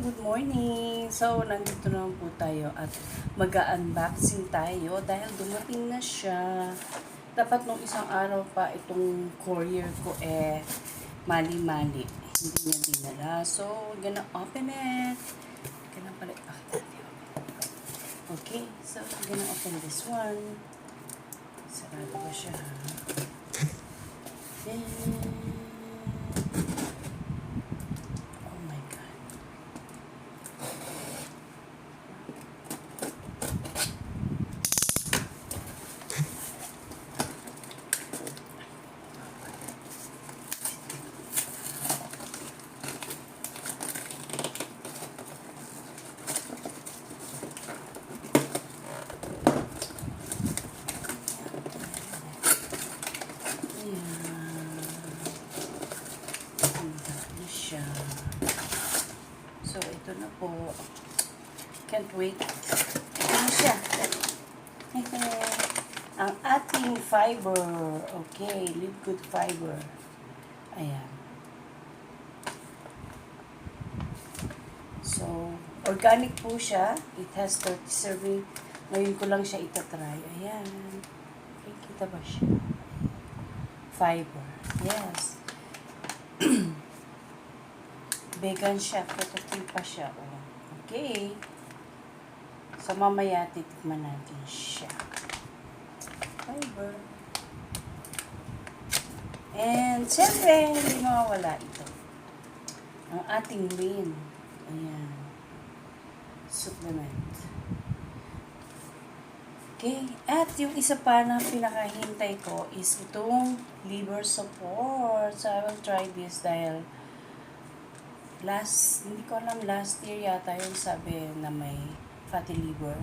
good morning! So, nandito naman po tayo at mag-unboxing tayo dahil dumating na siya. Dapat nung isang araw pa itong courier ko mali-mali. Hindi niya dinala. So, we're gonna open it. Gonna pala, okay, so we're gonna open this one. Sarado ba siya? So, ito na po. Can't wait. Ito na siya. Ang ating fiber. Okay, Live Good Fiber. Ayan. So, organic po siya. It has 30 serving. Ngayon ko lang siya itatry. Ayan. Okay, kita ba siya? Fiber. Yes. Vegan siya. Protective pa siya. Oh. Okay. So, mamaya titikman natin siya. Fiber. And, siyempre, hindi mawawala ito. Ang ating lean. Ayan. Supplement. Okay. At yung isa pa na pinakahintay ko is itong liver support. So, I will try this dahil hindi ko alam, last year yata yung sabi na may fatty liver.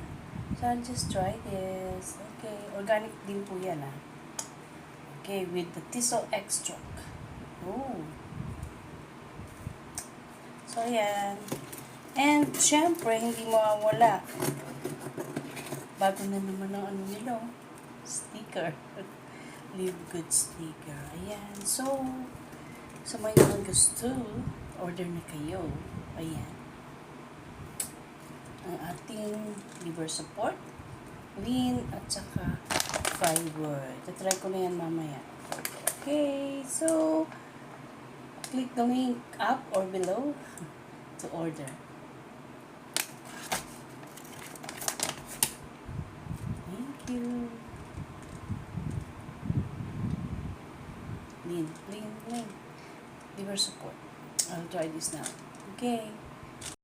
So, I'll just try this. Okay. Organic din po yan, ah. Okay. With the thistle extract. Oh. So, yan. And, syempre, hindi mawawala. Bago na naman ang ano nila. Sticker. Live Good sticker. Ayan. So, sa may mga gusto, order na kayo. Ayan. Ang ating liver support, lean, at saka fiber. Tatry ko na yan mamaya. Okay. So, click the link up or below to order. Thank you. Lean. Liver support. I'll try this now. Okay.